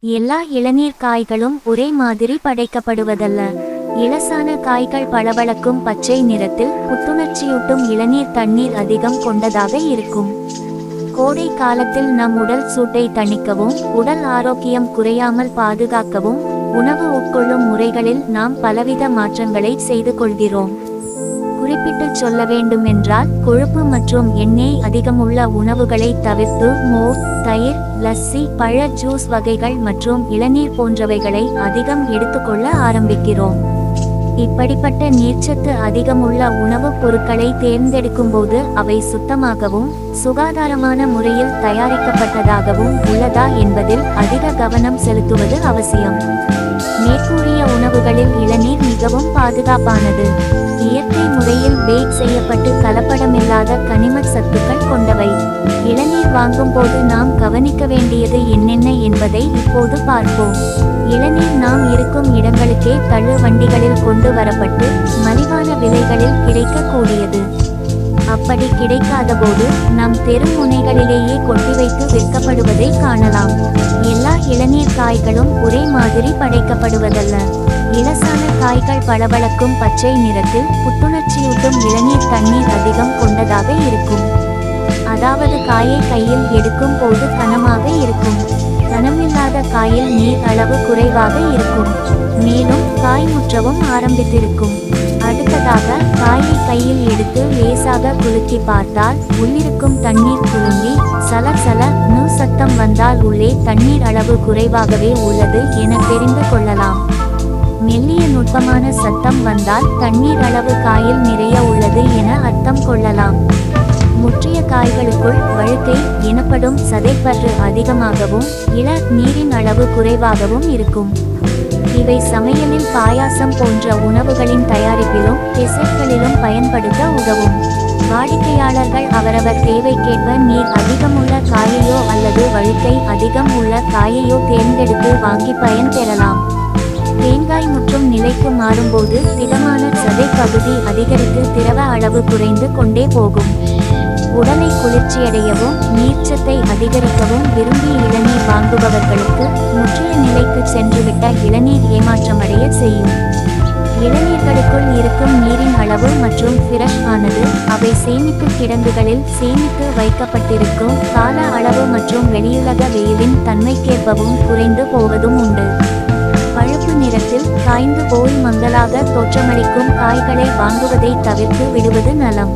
எல்லா இளநீர் காய்களும் ஒரே மாதிரி படைக்கப்படுவதல்ல. இலசான காய்கள் பளபளக்கும் பச்சை நிறத்தில் புத்துணர்ச்சியூட்டும் இளநீர் தண்ணீர் அதிகம் கொண்டதாக இருக்கும். கோடை காலத்தில் நம் உடல் சூட்டை தணிக்கவும் உடல் ஆரோக்கியம் குறையாமல் பாதுகாக்கவும் உணவு உட்கொள்ளும் முறைகளில் நாம் பலவித மாற்றங்களை செய்து கொள்கிறோம். குறிப்பிட்டு சொல்ல வேண்டுமென்றால் கொழுப்பு மற்றும் எண்ணெய் அதிகமுள்ள உணவுகளை தவிர்த்து மோர், தயிர், லஸ்ஸி, பழ ஜூஸ் வகைகள் மற்றும் இளநீர் போன்றவைகளை அதிகம் எடுத்துக்கொள்ள ஆரம்பிக்கிறோம். இப்படிப்பட்ட நீர்ச்சத்து அதிகமுள்ள உணவுப் பொருட்களை தேர்ந்தெடுக்கும்போது அவை சுத்தமாகவும் சுகாதாரமான முறையில் தயாரிக்கப்பட்டதாகவும் உள்ளதா என்பதில் அதிக கவனம் செலுத்துவது அவசியம். மேற்கூறிய உணவுகளில் இளநீர் மிகவும் பாதுகாப்பானது. இயற்கை முறையில் பேக் செய்யப்பட்டு கலப்படமில்லாத கனிம சத்துக்கள் கொண்டவை. இளநீர் வாங்கும் போது நாம் கவனிக்க வேண்டியது என்னென்ன என்பதை இப்போது பார்ப்போம். இளநீர் நாம் இருக்கும் இடங்களுக்கே தள்ளு வண்டிகளில் கொண்டு வரப்பட்டு மலிவான விலைகளில் கிடைக்கக்கூடியது. அப்படி கிடைக்காத போது நம் தெரு முனைகளிலேயே கொட்டி வைத்து விற்கப்படுவதை காணலாம். எல்லா இளநீர் காய்களும் ஒரே மாதிரி படைக்கப்படுவதல்ல. இலசான காய்கள் பளபளக்கும் பச்சை நிறத்தில் புத்துணர்ச்சியூட்டும் இளநீர் தண்ணீர் அதிகம் கொண்டதாக இருக்கும். அதாவது காயை கையில் எடுக்கும் போது கனமாக இருக்கும். கனமில்லாத காயில் நீர் அளவு குறைவாக இருக்கும். மேலும் காய் முற்றவும் ஆரம்பித்திருக்கும். அடுத்ததாக காயை கையில் எடுத்து லேசாக குலுக்கி பார்த்தால் உள்ளிருக்கும் தண்ணீர் குலுங்கி சல சல நு சத்தம் வந்தால் உள்ளே தண்ணீர் அளவு குறைவாகவே உள்ளது என தெரிந்து கொள்ளலாம். மெல்லிய நுட்பமான சத்தம் வந்தால் தண்ணீர் அளவு காயில் நிறைய உள்ளது என அர்த்தம் கொள்ளலாம். முற்றிய காய்களுக்குள் வழுக்கை எனப்படும் சதைப்பற்று அதிகமாகவும் இள நீரின் அளவு குறைவாகவும் இருக்கும். இவை சமையலில் பாயாசம் போன்ற உணவுகளின் தயாரிப்பிலும் டெசர்ட்களிலும் பயன்படுத்த உதவும். வாடிக்கையாளர்கள் அவரவர் தேவைக்கேற்ப நீர் அதிகமுள்ள காயையோ அல்லது வழுக்கை அதிகம் உள்ள காயையோ தேர்ந்தெடுத்து வாங்கி பயன் பெறலாம். தேங்காய் முற்றும் நிலைக்கு மாறும்போது திடமான சதை பகுதி அதிகரித்து திரவ அளவு குறைந்து கொண்டே போகும். உடலை குளிர்ச்சியடையவும் நீர்ச்சத்தை அதிகரிக்கவும் விரும்பி இளநீர் வாங்குபவர்களுக்கு முற்றிய நிலைக்கு சென்றுவிட்ட இளநீர் ஏமாற்றமடைய செய்யும். இளநீர்களுக்குள் இருக்கும் நீரின் அளவு மற்றும் ஃப்ரெஷ் ஆனது அவை சேமிப்பு கிடங்குகளில் சேமித்து வைக்கப்பட்டிருக்கும் கால அளவு மற்றும் வெளியுலக வெயிலின் தன்மைக்கேற்பவும் குறைந்து போவதும் உண்டு. பழுப்பு நிறத்தில் காய்ந்து போய் மங்கலாக தோற்றமளிக்கும் காய்களை வாங்குவதை தவிர்த்து விடுவது நலம்.